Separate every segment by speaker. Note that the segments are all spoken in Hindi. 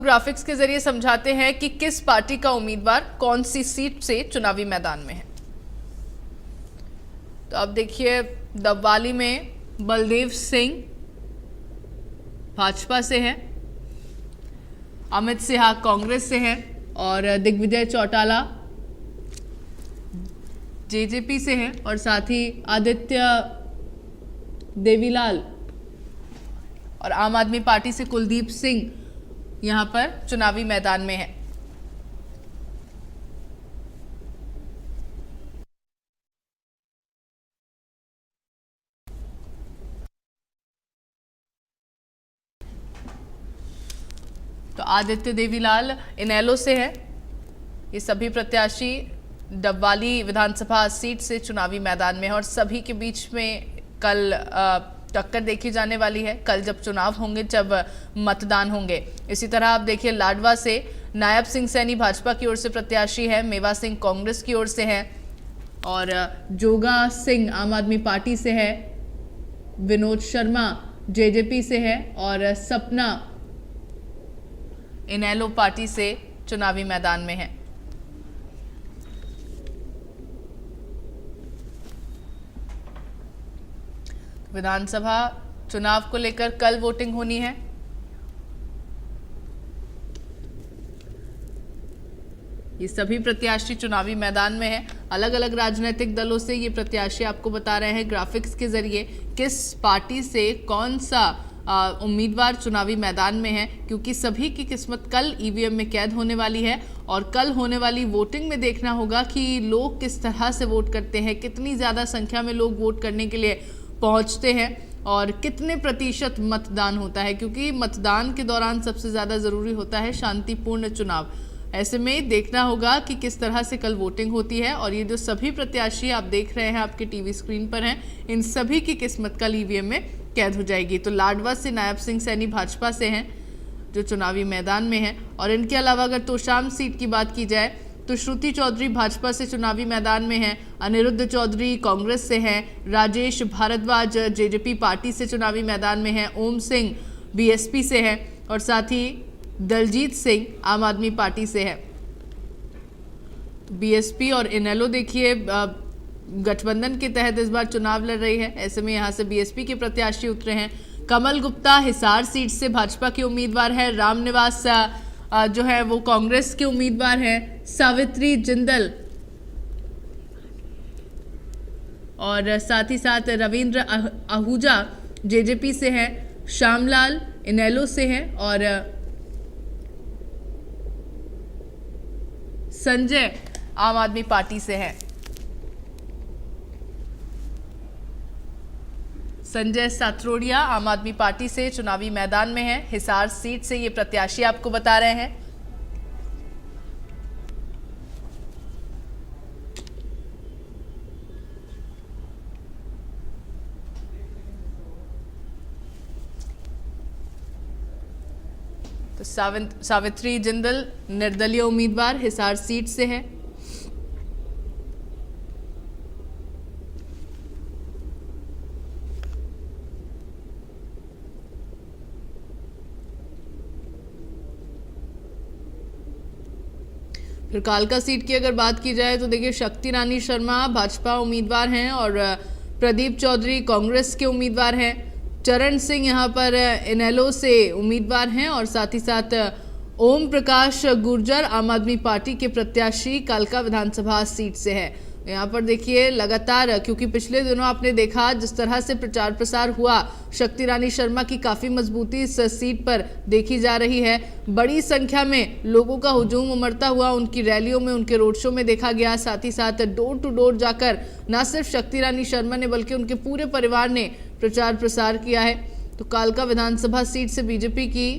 Speaker 1: ग्राफिक्स के जरिए समझाते हैं कि किस पार्टी का उम्मीदवार कौन सी सीट से चुनावी मैदान में है। तो अब देखिए, डबवाली में बलदेव सिंह भाजपा से है, अमित सिन्हा कांग्रेस से है और दिग्विजय चौटाला जेजेपी से है और साथ ही आदित्य देवीलाल और आम आदमी पार्टी से कुलदीप सिंह यहां पर चुनावी मैदान में है। तो आदित्य देवीलाल इनेलो से है। ये सभी प्रत्याशी डबवाली विधानसभा सीट से चुनावी मैदान में है और सभी के बीच में कल टक्कर देखी जाने वाली है, कल जब चुनाव होंगे, जब मतदान होंगे। इसी तरह आप देखिए, लाडवा से नायब सिंह सैनी भाजपा की ओर से प्रत्याशी है, मेवा सिंह कांग्रेस की ओर से है और जोगा सिंह आम आदमी पार्टी से है, विनोद शर्मा जेजेपी से है और सपना इनेलो पार्टी से चुनावी मैदान में है। विधानसभा चुनाव को लेकर कल वोटिंग होनी है। ये सभी प्रत्याशी चुनावी मैदान में हैं। अलग अलग राजनीतिक दलों से ये प्रत्याशी आपको बता रहे हैं ग्राफिक्स के जरिए किस पार्टी से कौन सा उम्मीदवार चुनावी मैदान में है, क्योंकि सभी की किस्मत कल ईवीएम में कैद होने वाली है और कल होने वाली वोटिंग में देखना होगा कि लोग किस तरह से वोट करते हैं, कितनी ज़्यादा संख्या में लोग वोट करने के लिए पहुंचते हैं और कितने प्रतिशत मतदान होता है, क्योंकि मतदान के दौरान सबसे ज़्यादा ज़रूरी होता है शांतिपूर्ण चुनाव। ऐसे में देखना होगा कि किस तरह से कल वोटिंग होती है और ये जो सभी प्रत्याशी आप देख रहे हैं आपके टीवी स्क्रीन पर हैं, इन सभी की किस्मत कल ईवीएम में कैद हो जाएगी। तो लाडवा से नायब सिंह सैनी भाजपा से हैं जो चुनावी मैदान में हैं और इनके अलावा अगर तोशाम सीट की बात की जाए तो श्रुति चौधरी भाजपा से चुनावी मैदान में हैं, अनिरुद्ध चौधरी कांग्रेस से हैं, राजेश भारद्वाज जेजेपी पार्टी से चुनावी मैदान में हैं, ओम सिंह बीएसपी से हैं और साथ ही दलजीत सिंह आम आदमी पार्टी से है। बीएसपी और इनेलो देखिए गठबंधन के तहत इस बार चुनाव लड़ रही है। ऐसे में यहां से बीएसपी के प्रत्याशी उतरे हैं। कमल गुप्ता हिसार सीट से भाजपा के उम्मीदवार है, रामनिवास जो है वो कांग्रेस के उम्मीदवार हैं, सावित्री जिंदल और साथ ही साथ रविंद्र आहूजा जेजेपी से हैं, श्यामलाल इनेलो से हैं और संजय आम आदमी पार्टी से हैं। संजय साथरोडिया आम आदमी पार्टी से चुनावी मैदान में है, हिसार सीट से ये प्रत्याशी आपको बता रहे हैं। तो सावित्री जिंदल निर्दलीय उम्मीदवार हिसार सीट से है। फिर कालका सीट की अगर बात की जाए तो देखिए, शक्ति रानी शर्मा भाजपा उम्मीदवार हैं और प्रदीप चौधरी कांग्रेस के उम्मीदवार हैं, चरण सिंह यहां पर इनेलो से उम्मीदवार हैं और साथ ही साथ ओम प्रकाश गुर्जर आम आदमी पार्टी के प्रत्याशी कालका विधानसभा सीट से है। यहाँ पर देखिए लगातार, क्योंकि पिछले दिनों आपने देखा जिस तरह से प्रचार प्रसार हुआ, शक्ति रानी शर्मा की काफ़ी मजबूती इस सीट पर देखी जा रही है। बड़ी संख्या में लोगों का हुजूम उमड़ता हुआ उनकी रैलियों में, उनके रोड शो में देखा गया। साथ ही साथ डोर टू डोर जाकर न सिर्फ शक्ति रानी शर्मा ने बल्कि उनके पूरे परिवार ने प्रचार प्रसार किया है। तो कालका विधानसभा सीट से बीजेपी की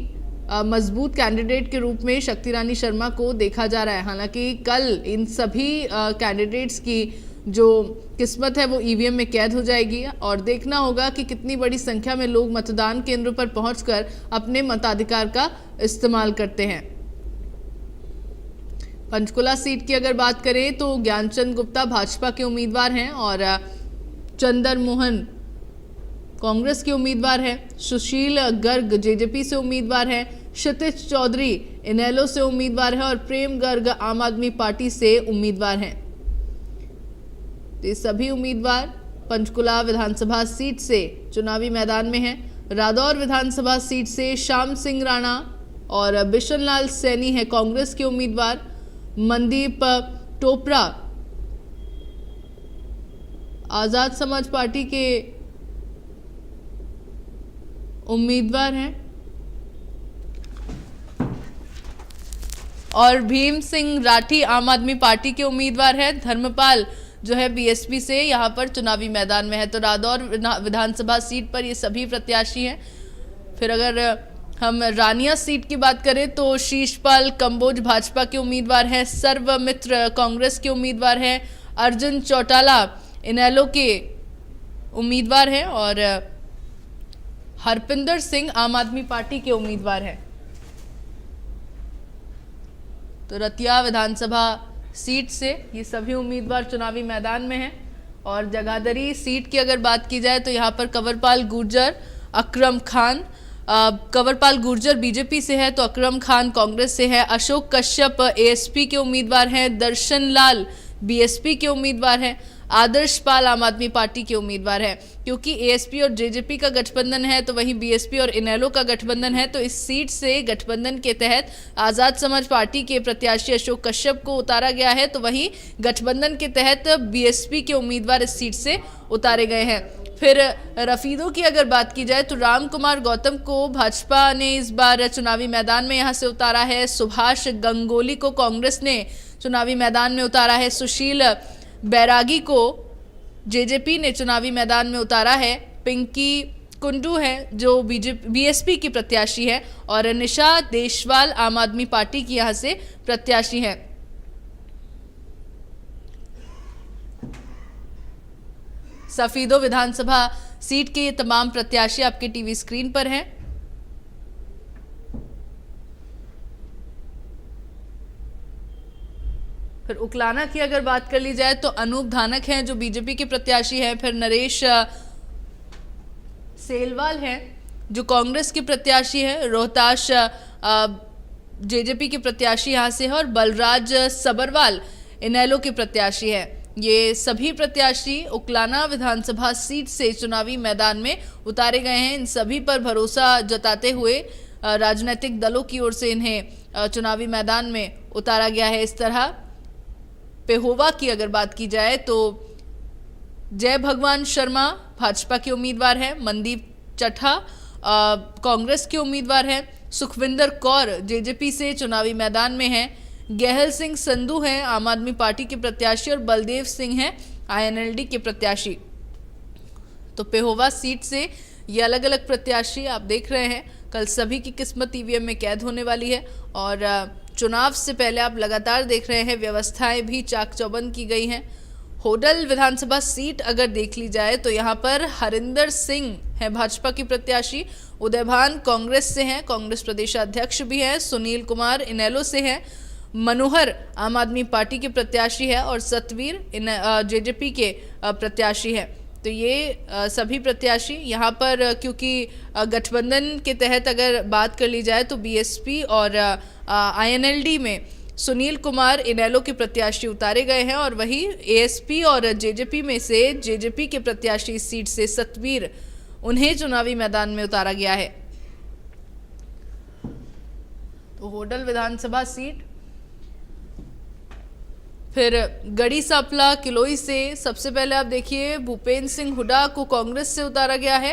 Speaker 1: मजबूत कैंडिडेट के रूप में शक्ति रानी शर्मा को देखा जा रहा है। हालांकि कल इन सभी कैंडिडेट्स की जो किस्मत है वो ईवीएम में कैद हो जाएगी और देखना होगा कि कितनी बड़ी संख्या में लोग मतदान केंद्र पर पहुंचकर अपने मताधिकार का इस्तेमाल करते हैं। पंचकुला सीट की अगर बात करें तो ज्ञानचंद गुप्ता भाजपा के उम्मीदवार हैं और चंदर मोहन कांग्रेस के उम्मीदवार हैं, सुशील गर्ग जेजेपी से उम्मीदवार हैं, क्षितिज चौधरी इनेलो से उम्मीदवार है और प्रेम गर्ग आम आदमी पार्टी से उम्मीदवार हैं। तो ये सभी उम्मीदवार पंचकुला विधानसभा सीट से चुनावी मैदान में हैं। रादौर विधानसभा सीट से श्याम सिंह राणा और बिशन लाल सैनी है कांग्रेस के उम्मीदवार। मनदीप टोपरा आजाद समाज पार्टी के उम्मीदवार हैं और भीम सिंह राठी आम आदमी पार्टी के उम्मीदवार है। धर्मपाल जो है बीएसपी से यहाँ पर चुनावी मैदान में है। तो रादौर विधानसभा सीट पर ये सभी प्रत्याशी हैं। फिर अगर हम रानिया सीट की बात करें तो शीशपाल कंबोज भाजपा के उम्मीदवार हैं। सर्वमित्र कांग्रेस के उम्मीदवार हैं। अर्जुन चौटाला इनेलो के उम्मीदवार हैं और हरपिंदर सिंह आम आदमी पार्टी के उम्मीदवार हैं। तो रतिया विधानसभा सीट से ये सभी उम्मीदवार चुनावी मैदान में हैं। और जगाधरी सीट की अगर बात की जाए तो यहाँ पर कंवरपाल गुर्जर, अकरम खान, कंवरपाल गुर्जर बीजेपी से है तो अकरम खान कांग्रेस से है। अशोक कश्यप एएसपी के उम्मीदवार हैं। दर्शन लाल बीएसपी के उम्मीदवार हैं। आदर्श पाल आम आदमी पार्टी के उम्मीदवार है। क्योंकि एएसपी और जेजेपी का गठबंधन है तो वहीं बीएसपी और इनेलो का गठबंधन है, तो इस सीट से गठबंधन के तहत आजाद समाज पार्टी के प्रत्याशी अशोक कश्यप को उतारा गया है, तो वहीं गठबंधन के तहत बीएसपी के उम्मीदवार इस सीट से उतारे गए हैं। फिर रफीदों की अगर बात की जाए तो राम कुमार गौतम को भाजपा ने इस बार चुनावी मैदान में यहां से उतारा है। सुभाष गंगोली को कांग्रेस ने चुनावी मैदान में उतारा है। सुशील बैरागी को जेजेपी ने चुनावी मैदान में उतारा है। पिंकी कुंडू है जो बीएसपी की प्रत्याशी है और निशा देशवाल आम आदमी पार्टी की यहां से प्रत्याशी है। सफीदो विधानसभा सीट के ये तमाम प्रत्याशी आपके टीवी स्क्रीन पर हैं। फिर उकलाना की अगर बात कर ली जाए तो अनूप धानक हैं जो बीजेपी के प्रत्याशी हैं। फिर नरेश सेलवाल हैं जो कांग्रेस के प्रत्याशी हैं। रोहताश जेजेपी के प्रत्याशी यहां से है और बलराज सबरवाल इनेलो के प्रत्याशी हैं। ये सभी प्रत्याशी उकलाना विधानसभा सीट से चुनावी मैदान में उतारे गए हैं। इन सभी पर भरोसा जताते हुए राजनीतिक दलों की ओर से इन्हें चुनावी मैदान में उतारा गया है। इस तरह पेहोवा की अगर बात की जाए तो जय भगवान शर्मा भाजपा के उम्मीदवार हैं। मनदीप चट्ठा कांग्रेस के उम्मीदवार हैं। सुखविंदर कौर जेजेपी से चुनावी मैदान में हैं। गहल सिंह संधू हैं आम आदमी पार्टी के प्रत्याशी और बलदेव सिंह हैं आईएनएलडी के प्रत्याशी। तो पेहोवा सीट से ये अलग अलग प्रत्याशी आप देख रहे हैं। कल सभी की किस्मत ईवीएम में कैद होने वाली है और चुनाव से पहले आप लगातार देख रहे हैं व्यवस्थाएं भी चाक चौबंद की गई हैं। होडल विधानसभा सीट अगर देख ली जाए तो यहाँ पर हरिंदर सिंह है भाजपा की प्रत्याशी। उदयभान कांग्रेस से हैं, कांग्रेस प्रदेशाध्यक्ष भी हैं। सुनील कुमार इनेलो से हैं। मनोहर आम आदमी पार्टी के प्रत्याशी है और सतवीर जेजेपी के प्रत्याशी है। तो ये सभी प्रत्याशी यहाँ पर क्योंकि गठबंधन के तहत अगर बात कर ली जाए तो बीएसपी और आईएनएलडी में सुनील कुमार इनेलो के प्रत्याशी उतारे गए हैं और वही एएसपी और जेजेपी में से जेजेपी के प्रत्याशी इस सीट से सतवीर उन्हें चुनावी मैदान में उतारा गया है। तो होडल विधानसभा सीट। फिर गढ़ी सांपला किलोई से सबसे पहले आप देखिए भूपेंद्र सिंह हुड्डा को कांग्रेस से उतारा गया है।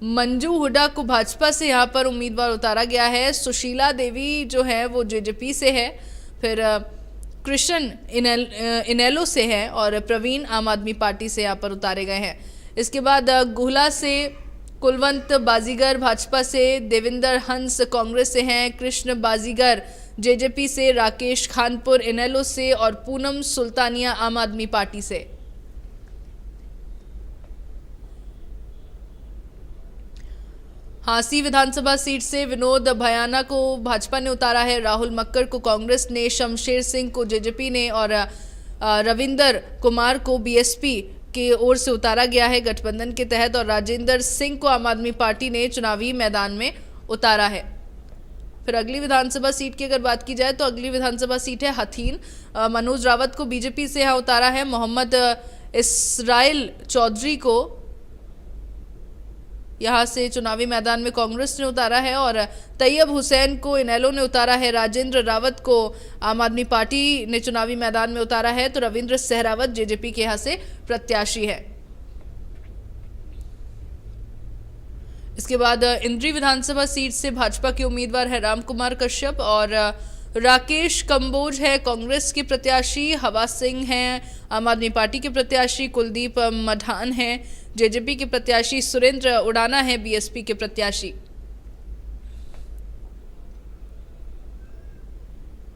Speaker 1: मंजू हुड्डा को भाजपा से यहाँ पर उम्मीदवार उतारा गया है। सुशीला देवी जो है वो जेजेपी से है। फिर कृष्ण इनेलो से है और प्रवीण आम आदमी पार्टी से यहाँ पर उतारे गए हैं। इसके बाद गुहला से कुलवंत बाजीगर भाजपा से, देविंदर हंस कांग्रेस से हैं। कृष्ण बाजीगर जेजेपी से, राकेश खानपुर इनेलो से और पूनम सुल्तानिया आम आदमी पार्टी से। हांसी विधानसभा सीट से विनोद भयाना को भाजपा ने उतारा है। राहुल मक्कर को कांग्रेस ने, शमशेर सिंह को जेजेपी ने और रविंदर कुमार को बीएसपी की ओर से उतारा गया है गठबंधन के तहत और राजेंद्र सिंह को आम आदमी पार्टी ने चुनावी मैदान में उतारा है। फिर अगली विधानसभा सीट की अगर बात की जाए तो अगली विधानसभा सीट है हथीन। मनोज रावत को बीजेपी से यहाँ उतारा है। मोहम्मद इसराइल चौधरी को यहाँ से चुनावी मैदान में कांग्रेस ने उतारा है और तैयब हुसैन को इनेलो ने उतारा है। राजेंद्र रावत को आम आदमी पार्टी ने चुनावी मैदान में उतारा है तो रविंद्र सहरावत जेजेपी के यहाँ से प्रत्याशी है। इसके बाद इंद्री विधानसभा सीट से भाजपा के उम्मीदवार है राम कुमार कश्यप और राकेश कंबोज है कांग्रेस के प्रत्याशी। हवा सिंह हैं आम आदमी पार्टी के प्रत्याशी। कुलदीप मठान हैं जेजेपी के प्रत्याशी। सुरेंद्र उड़ाना है बीएसपी के प्रत्याशी।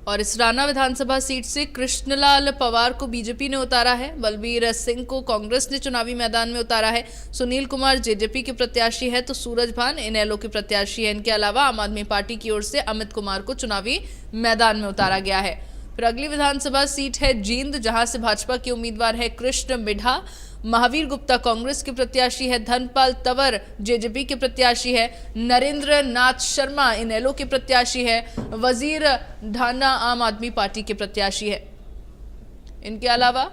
Speaker 1: और इस राना विधानसभा सीट से कृष्णलाल पवार को बीजेपी ने उतारा है। बलबीर सिंह को कांग्रेस ने चुनावी मैदान में उतारा है। सुनील कुमार जेजेपी के प्रत्याशी है तो सूरज भान इनेलो के प्रत्याशी है। इनके अलावा आम आदमी पार्टी की ओर से अमित कुमार को चुनावी मैदान में उतारा गया है। फिर अगली विधानसभा सीट है जींद, जहां से भाजपा के उम्मीदवार है कृष्ण मिढ़ा। महावीर गुप्ता कांग्रेस के प्रत्याशी है। धनपाल तंवर जेजेपी के प्रत्याशी है। नरेंद्र नाथ शर्मा इनेलो के प्रत्याशी है। वजीर ढाना आम आदमी पार्टी के प्रत्याशी है। इनके अलावा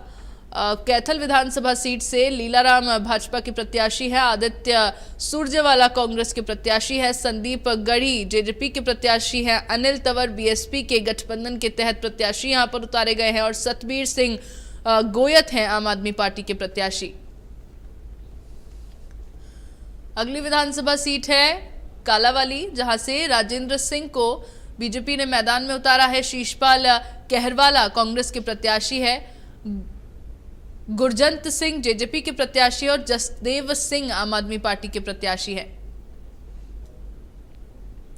Speaker 1: कैथल विधानसभा सीट से लीलाराम भाजपा के प्रत्याशी है। आदित्य सुरजेवाला कांग्रेस के प्रत्याशी है। संदीप गढ़ी जेजेपी के प्रत्याशी है। अनिल तंवर बीएसपी के गठबंधन के तहत प्रत्याशी यहां पर उतारे गए हैं और सतबीर सिंह गोयत हैं आम आदमी पार्टी के प्रत्याशी। अगली विधानसभा सीट है कालावाली, जहां से राजेंद्र सिंह को बीजेपी ने मैदान में उतारा है। शीशपाल कहरवाला कांग्रेस के प्रत्याशी है। गुरजंत सिंह जेजेपी के प्रत्याशी और जसदेव सिंह आम आदमी पार्टी के प्रत्याशी है।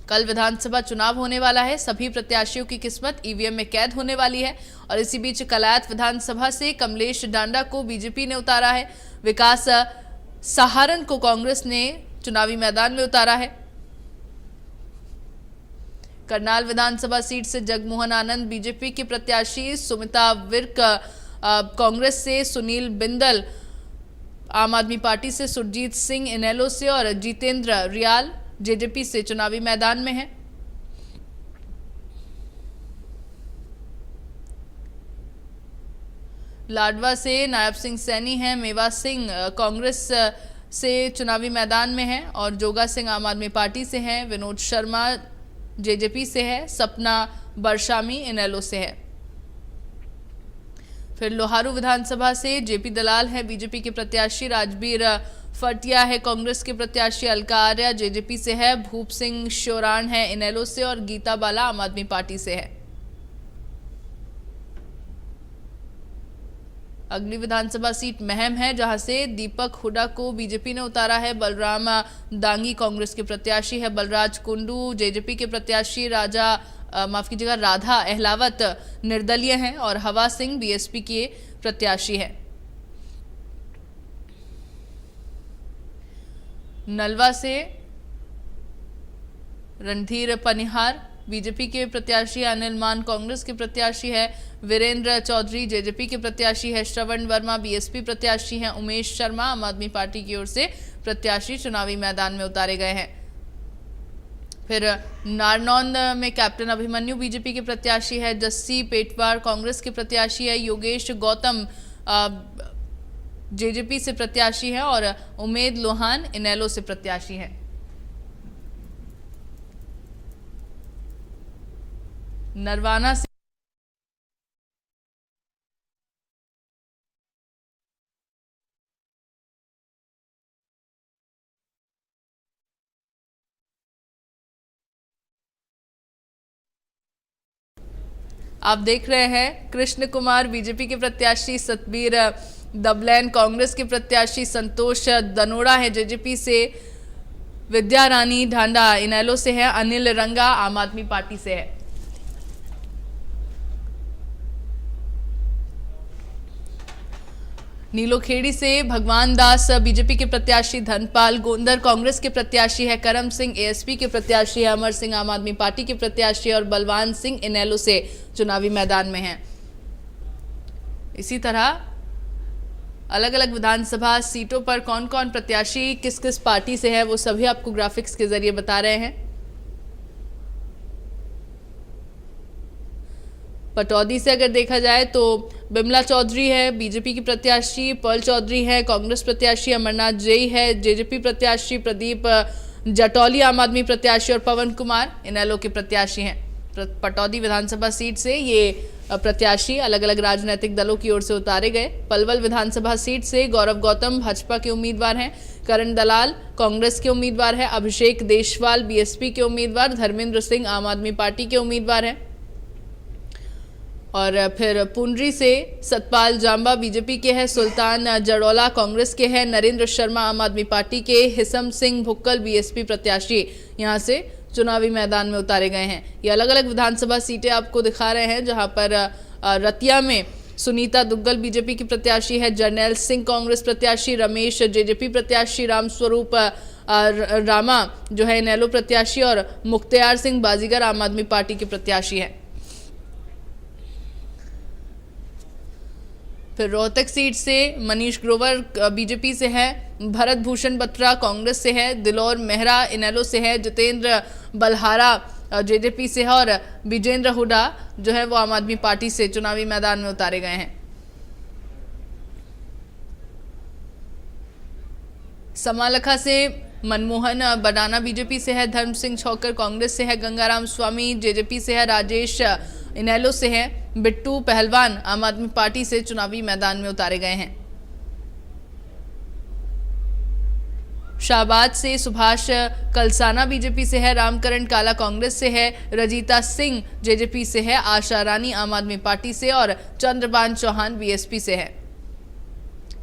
Speaker 1: कल विधानसभा चुनाव होने वाला है। सभी प्रत्याशियों की किस्मत ईवीएम में कैद होने वाली है। और इसी बीच कलायत विधानसभा से कमलेश डांडा को बीजेपी ने उतारा है। विकास सहारन को कांग्रेस ने चुनावी मैदान में उतारा है। करनाल विधानसभा सीट से जगमोहन आनंद बीजेपी के प्रत्याशी। सुमिता विर्क कांग्रेस से। सुनील बिंदल आम आदमी पार्टी से। सुरजीत सिंह इनेलो से और जितेंद्र रियाल जेजेपी से चुनावी मैदान में है। लाडवा से नायब सिंह सैनी हैं। मेवा सिंह कांग्रेस से चुनावी मैदान में है और जोगा सिंह आम आदमी पार्टी से हैं। विनोद शर्मा जेजेपी से है। सपना बरशामी इनेलो से है। फिर लोहारू विधानसभा से जेपी दलाल है बीजेपी के प्रत्याशी। राजबीर फटिया है कांग्रेस के प्रत्याशी। अलका आर्या जेजेपी से है। भूप सिंह श्योरान है इनेलो से और गीता बाला आम आदमी पार्टी से है। अगली विधानसभा सीट महम है, जहां से दीपक हुडा को बीजेपी ने उतारा है। बलराम दांगी कांग्रेस के प्रत्याशी है। बलराज कुंडू जेजेपी के प्रत्याशी। राधा अहलावत निर्दलीय हैं और हवा सिंह बीएसपी के प्रत्याशी है। नलवा से रणधीर पनिहार बीजेपी के प्रत्याशी। अनिल मान कांग्रेस के प्रत्याशी है। वीरेंद्र चौधरी जेजेपी के प्रत्याशी है। श्रवण वर्मा बीएसपी प्रत्याशी हैं। उमेश शर्मा आम आदमी पार्टी की ओर से प्रत्याशी चुनावी मैदान में उतारे गए हैं। फिर नारनौंद में कैप्टन अभिमन्यु बीजेपी के प्रत्याशी है। जस्सी पेटवार कांग्रेस के प्रत्याशी है। योगेश गौतम जेजेपी से प्रत्याशी है और उमेद लोहान इनेलो से प्रत्याशी है। नरवाना से आप देख रहे हैं कृष्ण कुमार बीजेपी के प्रत्याशी। सतबीर दबलैन कांग्रेस के प्रत्याशी। संतोष दनोड़ा है जेजेपी से। विद्या रानी ढांडा इनेलो से है। अनिल रंगा आम आदमी पार्टी से है। नीलोखेड़ी से भगवान दास बीजेपी के प्रत्याशी। धनपाल गोंदर कांग्रेस के प्रत्याशी है। करम सिंह एएसपी के प्रत्याशी है। अमर सिंह आम आदमी पार्टी के प्रत्याशी और बलवान सिंह इनेलो से चुनावी मैदान में हैं। इसी तरह अलग अलग विधानसभा सीटों पर कौन कौन प्रत्याशी किस किस पार्टी से है वो सभी आपको ग्राफिक्स के जरिए बता रहे हैं। पटौदी से अगर देखा जाए तो बिमला चौधरी है बीजेपी की प्रत्याशी, पर्ल चौधरी है कांग्रेस प्रत्याशी, अमरनाथ जई है जेजेपी प्रत्याशी, प्रदीप जटौली आम आदमी प्रत्याशी और पवन कुमार इनेलो के प्रत्याशी हैं। पटौदी विधानसभा सीट से ये प्रत्याशी अलग अलग राजनीतिक दलों की ओर से उतारे गए। पलवल विधानसभा सीट से गौरव गौतम भाजपा के उम्मीदवार हैं, करण दलाल कांग्रेस के उम्मीदवार हैं, अभिषेक देशवाल बीएसपी के उम्मीदवार, धर्मेंद्र सिंह आम आदमी पार्टी के उम्मीदवार हैं। और फिर पुंडरी से सतपाल जांबा बीजेपी के हैं, सुल्तान जड़ौला कांग्रेस के हैं, नरेंद्र शर्मा आम आदमी पार्टी के, हिसम सिंह भुक्कल बीएसपी प्रत्याशी यहां से चुनावी मैदान में उतारे गए हैं। ये अलग अलग विधानसभा सीटें आपको दिखा रहे हैं, जहां पर रतिया में सुनीता दुग्गल बीजेपी की प्रत्याशी है, जर्नैल सिंह कांग्रेस प्रत्याशी, रमेश जेजेपी प्रत्याशी, रामस्वरूप रामा जो है इनेलो प्रत्याशी और मुख्तियार सिंह बाजीगर आम आदमी पार्टी के प्रत्याशी है। फिर रोहतक सीट से मनीष ग्रोवर बीजेपी से है, भरत भूषण बत्रा कांग्रेस से है, दिलौर मेहरा इनेलो से है, जितेंद्र बलहारा जेजेपी से है और विजेंद्र हुडा जो है वो आम आदमी पार्टी से चुनावी मैदान में उतारे गए हैं। समालखा से मनमोहन बडाना बीजेपी से है, धर्म सिंह छौकर कांग्रेस से है, गंगाराम स्वामी जेजेपी से है, राजेश इनेलो से है, बिट्टू पहलवान आम आदमी पार्टी से चुनावी मैदान में उतारे गए हैं। शाहबाद से सुभाष कलसाना बीजेपी से है, रामकरण काला कांग्रेस से है, रजीता सिंह जेजेपी से है, आशा रानी आम आदमी पार्टी से और चंद्रबान चौहान बीएसपी से है।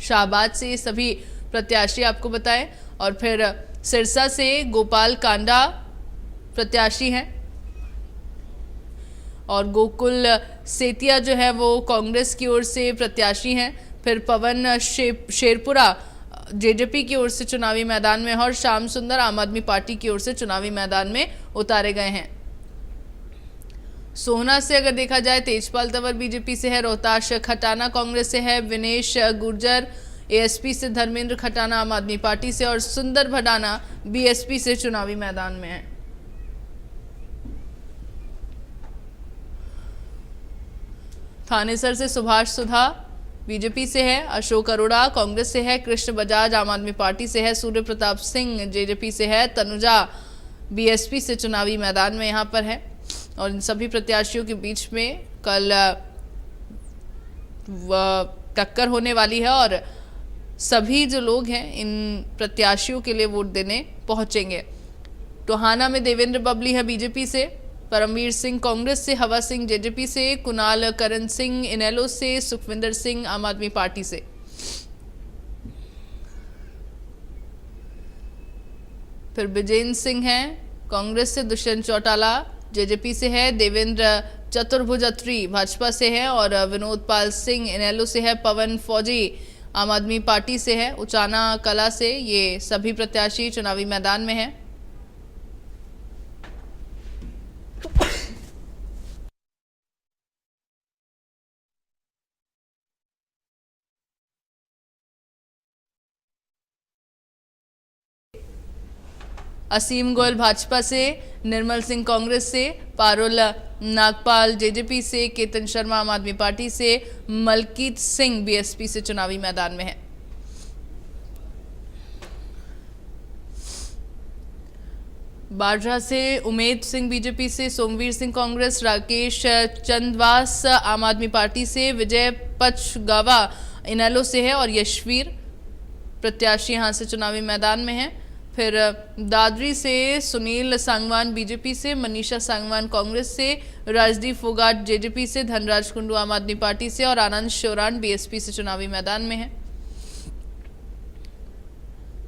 Speaker 1: शाहबाद से ये सभी प्रत्याशी आपको बताएं। और फिर सिरसा से गोपाल कांडा प्रत्याशी हैं और गोकुल सेतिया जो है वो कांग्रेस की ओर से प्रत्याशी हैं। फिर पवन शेरपुरा जेजेपी की ओर से चुनावी मैदान में और श्याम सुंदर आम आदमी पार्टी की ओर से चुनावी मैदान में उतारे गए हैं। सोहना से अगर देखा जाए तेजपाल तंवर बीजेपी से है, रोहताश खटाना कांग्रेस से है, विनेश गुर्जर एएसपी से, धर्मेंद्र खटाना आम आदमी पार्टी से और सुंदर भडाना बीएसपी से चुनावी मैदान में है। थानेसर से सुभाष सुधा बीजेपी से है, अशोक अरोड़ा कांग्रेस से है, कृष्ण बजाज आम आदमी पार्टी से है, सूर्य प्रताप सिंह जेजेपी से है, तनुजा बीएसपी से चुनावी मैदान में यहां पर है। और इन सभी प्रत्याशियों के बीच में कल टक्कर होने वाली है और सभी जो लोग हैं इन प्रत्याशियों के लिए वोट देने पहुंचेंगे। टोहाना में देवेंद्र बबली है बीजेपी से, परमवीर सिंह कांग्रेस से, हवा सिंह जेजेपी से, कुणाल करण सिंह इनेलो से, सुखविंदर सिंह आम आदमी पार्टी से। फिर विजेंद्र सिंह हैं कांग्रेस से, दुष्यंत चौटाला जेजेपी से है, देवेंद्र चतुर्भुज अत्री भाजपा से है और विनोद पाल सिंह इनेलो से है, पवन फौजी आम आदमी पार्टी से है, उचाना कला से। ये सभी प्रत्याशी चुनावी मैदान में हैं। असीम गोयल भाजपा से, निर्मल सिंह कांग्रेस से, पारुल नागपाल जेजेपी से, केतन शर्मा आम आदमी पार्टी से, मलकीत सिंह बीएसपी से चुनावी मैदान में है। बाड्रा से उमेद सिंह बीजेपी से, सोमवीर सिंह कांग्रेस, राकेश चंदवास आम आदमी पार्टी से, विजय पचगावा इनेलो से है और यशवीर प्रत्याशी यहां से चुनावी मैदान में है। फिर दादरी से सुनील सांगवान बीजेपी से, मनीषा सांगवान कांग्रेस से, राजदीप फोगाट जेजेपी से, धनराज कुंडू आम आदमी पार्टी से और आनंद शोरान बीएसपी से चुनावी मैदान में है।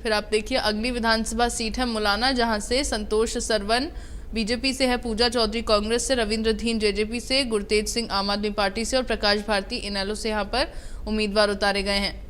Speaker 1: फिर आप देखिए अगली विधानसभा सीट है मुलाना, जहां से संतोष सरवन बीजेपी से है, पूजा चौधरी कांग्रेस से, रविंद्र धीन जेजेपी से, गुरतेज सिंह आम आदमी पार्टी से और प्रकाश भारती इनेलो से यहां पर उम्मीदवार उतारे गए हैं।